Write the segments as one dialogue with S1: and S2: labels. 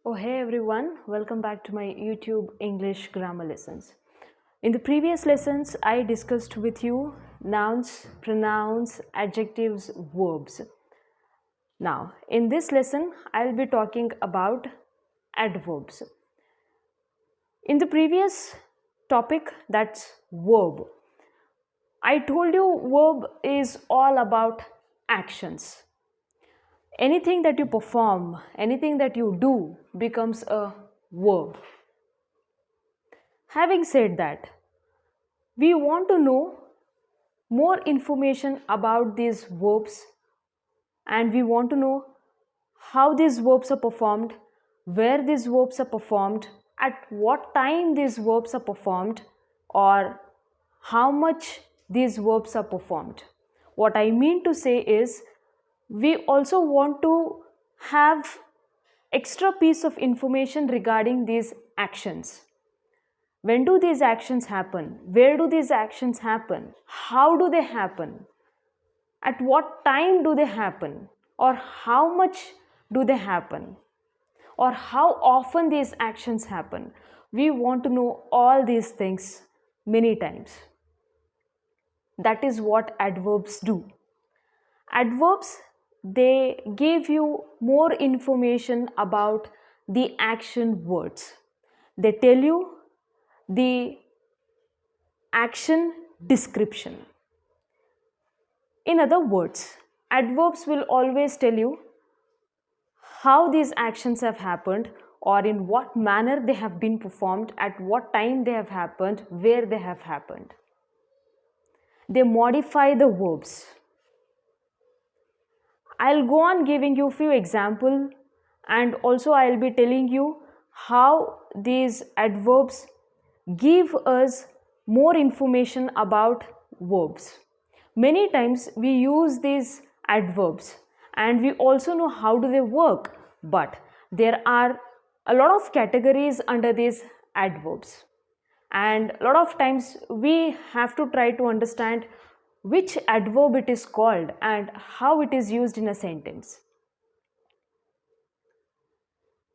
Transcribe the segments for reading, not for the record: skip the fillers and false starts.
S1: Oh, hey everyone, welcome back to my YouTube English grammar lessons. In the previous lessons, I discussed with you nouns, pronouns, adjectives, verbs. Now, in this lesson, I'll be talking about adverbs. In the previous topic, that's verb. I told you verb is all about actions. Anything that you perform, anything that you do becomes a verb. Having said that, we want to know more information about these verbs and we want to know how these verbs are performed, where these verbs are performed, at what time these verbs are performed, or how much these verbs are performed. What I mean to say is, we also want to have extra piece of information regarding these actions. When do these actions happen? Where do these actions happen? How do they happen? At what time do they happen? Or how much do they happen? Or how often these actions happen? We want to know all these things many times. That is what adverbs do. Adverbs, they give you more information about the action words. They tell you the action description. In other words, adverbs will always tell you how these actions have happened or in what manner they have been performed, at what time they have happened, where they have happened. They modify the verbs. I'll go on giving you a few examples and also I'll be telling you how these adverbs give us more information about verbs. Many times we use these adverbs and we also know how do they work, but there are a lot of categories under these adverbs and a lot of times we have to try to understand which adverb it is called and how it is used in a sentence.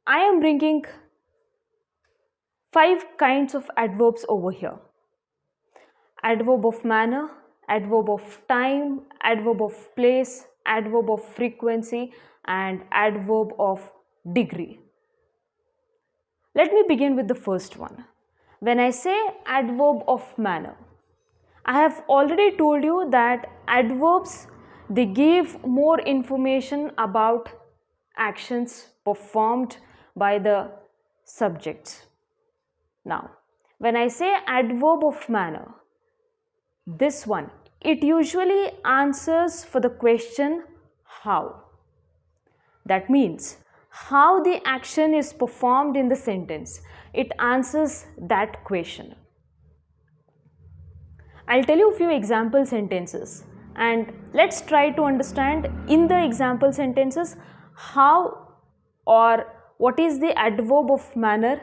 S1: I am bringing 5 kinds of adverbs over here. Adverb of manner, adverb of time, adverb of place, adverb of frequency, and adverb of degree. Let me begin with the first one. When I say adverb of manner, I have already told you that adverbs, they give more information about actions performed by the subjects. Now, when I say adverb of manner, this one, it usually answers for the question how. That means how the action is performed in the sentence. It answers that question. I'll tell you a few example sentences and let's try to understand in the example sentences how or what is the adverb of manner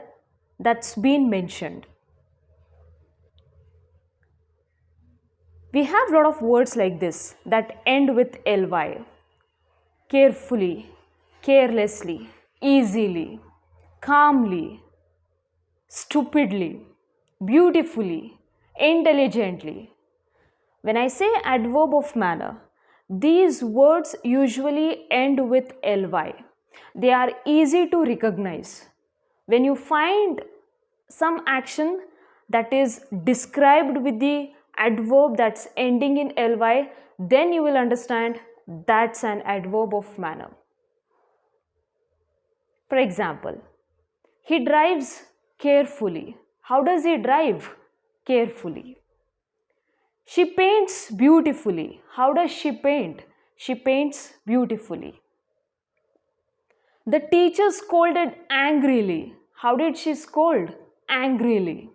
S1: that's been mentioned. We have a lot of words like this that end with ly. Carefully, carelessly, easily, calmly, stupidly, beautifully, intelligently. When I say adverb of manner, these words usually end with ly. They are easy to recognize. When you find some action that is described with the adverb that's ending in ly, then you will understand that's an adverb of manner. For example, he drives carefully. How does he drive? Carefully. She paints beautifully. How does she paint? She paints beautifully. The teacher scolded angrily. How did she scold? Angrily.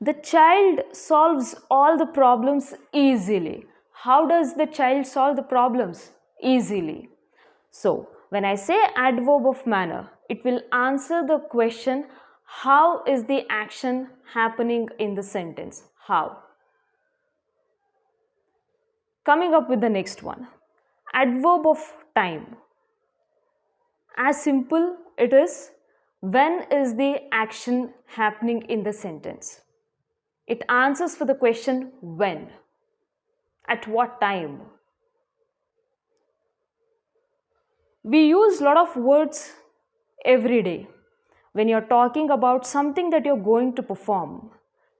S1: The child solves all the problems easily. How does the child solve the problems? Easily. So, when I say adverb of manner, it will answer the question, how is the action happening in the sentence? How? Coming up with the next one. Adverb of time. As simple it is, when is the action happening in the sentence? It answers for the question when. At what time? We use a lot of words every day when you're talking about something that you're going to perform.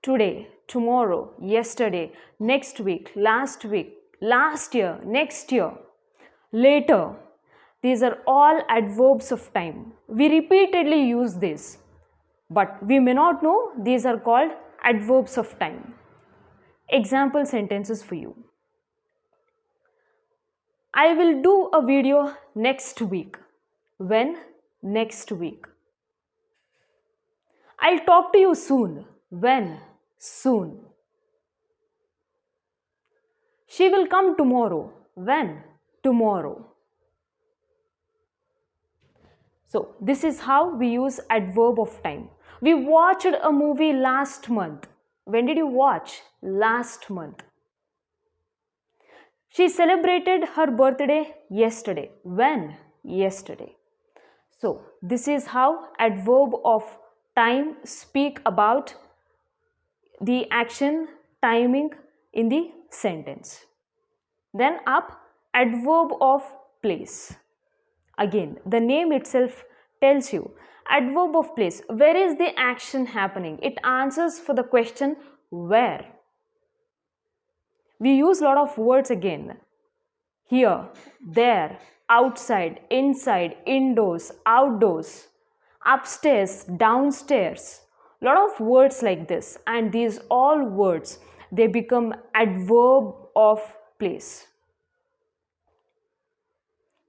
S1: Today, tomorrow, yesterday, next week, last year, next year, later. These are all adverbs of time. We repeatedly use this, but we may not know these are called adverbs of time. Example sentences for you. I will do a video next week. When? Next week. I'll talk to you soon. When? Soon. She will come tomorrow. When? Tomorrow. So, this is how we use adverb of time. We watched a movie last month. When did you watch? Last month. She celebrated her birthday yesterday. When? Yesterday. So, this is how adverb of time speak about the action timing in the sentence. Then up, adverb of place. Again, the name itself tells you. Adverb of place. Where is the action happening? It answers for the question where. We use a lot of words again. Here, there, outside, inside, indoors, outdoors, upstairs, downstairs. A lot of words like this, and these all words, they become adverb of place.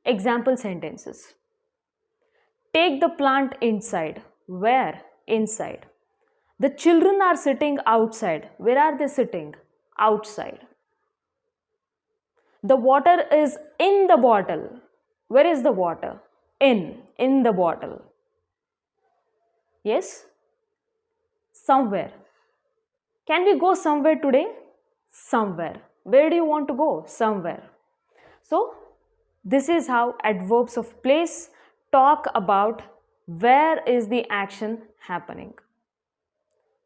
S1: Example sentences. Take the plant inside. Where? Inside. The children are sitting outside. Where are they sitting? Outside. The water is in the bottle. Where is the water? In the bottle. Yes? Somewhere. Can we go somewhere today? Somewhere. Where do you want to go? Somewhere. So, this is how adverbs of place talk about where is the action happening.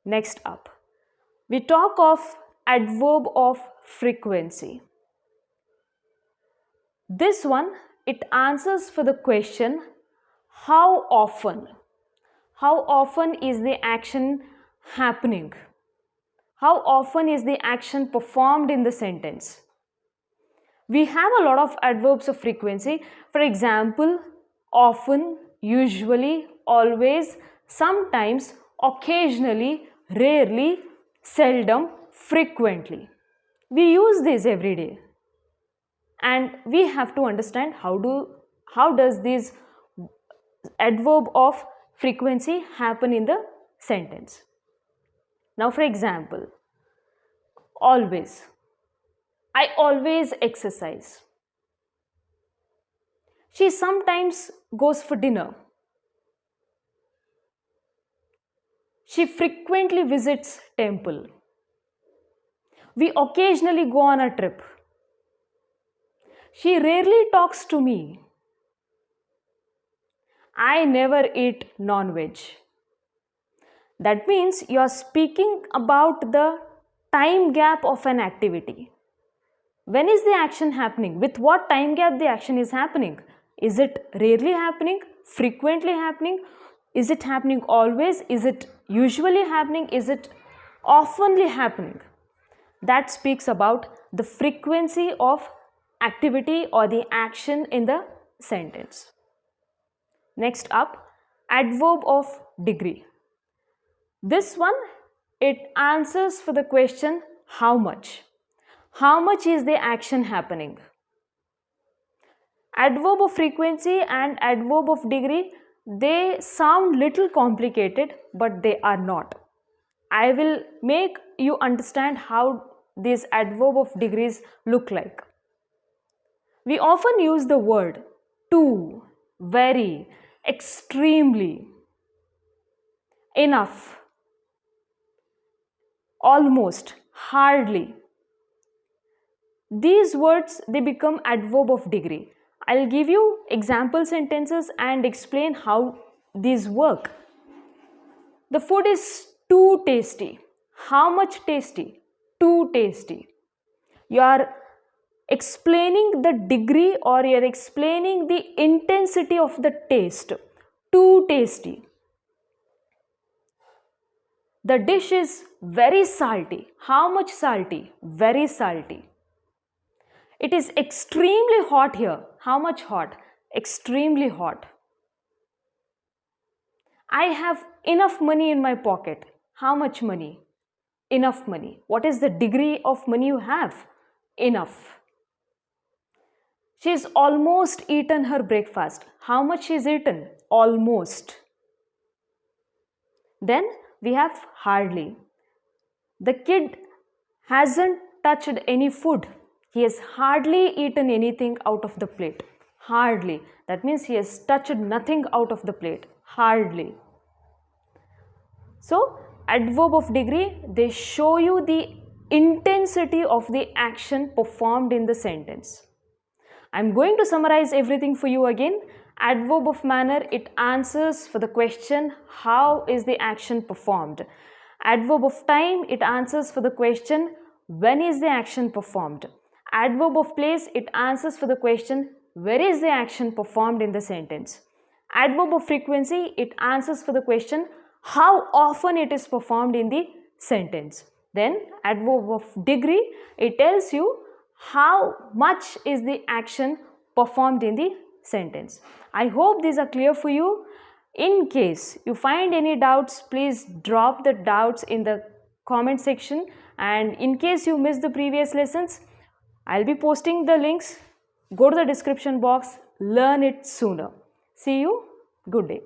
S1: Next up, we talk of adverb of frequency. This one, it answers for the question how often. How often is the action happening? How often is the action performed in the sentence? We have a lot of adverbs of frequency. For example, often, usually, always, sometimes, occasionally, rarely, seldom, frequently. We use this every day. And we have to understand how does this adverb of frequency happen in the sentence. Now, for example, always. I always exercise. She sometimes goes for dinner. She frequently visits temple. We occasionally go on a trip. She rarely talks to me. I never eat non-veg. That means you are speaking about the time gap of an activity. When is the action happening? With what time gap the action is happening? Is it rarely happening? Frequently happening? Is it happening always? Is it usually happening? Is it oftenly happening? That speaks about the frequency of activity or the action in the sentence. Next up, adverb of degree. This one, it answers for the question how much. How much is the action happening? Adverb of frequency and adverb of degree, they sound little complicated, but they are not. I will make you understand how these adverb of degrees look like. We often use the word to, very, extremely, enough, almost, hardly. These words, they become adverb of degree. I'll give you example sentences and explain how these work. The food is too tasty. How much tasty? Too tasty. You are explaining the degree or you are explaining the intensity of the taste. Too tasty. The dish is very salty. How much salty? Very salty. It is extremely hot here. How much hot? Extremely hot. I have enough money in my pocket. How much money? Enough money. What is the degree of money you have? Enough. She's almost eaten her breakfast. How much she's eaten? Almost. Then we have hardly. The kid hasn't touched any food. He has hardly eaten anything out of the plate. Hardly. That means he has touched nothing out of the plate. Hardly. So, adverb of degree, they show you the intensity of the action performed in the sentence. I am going to summarize everything for you again. Adverb of manner, it answers for the question, how is the action performed? Adverb of time, it answers for the question, when is the action performed? Adverb of place, it answers for the question, where is the action performed in the sentence? Adverb of frequency, it answers for the question, how often it is performed in the sentence. Then adverb of degree, it tells you how much is the action performed in the sentence. I hope these are clear for you. In case you find any doubts, please drop the doubts in the comment section, and in case you missed the previous lessons, I'll be posting the links. Go to the description box, learn it sooner. See you. Good day.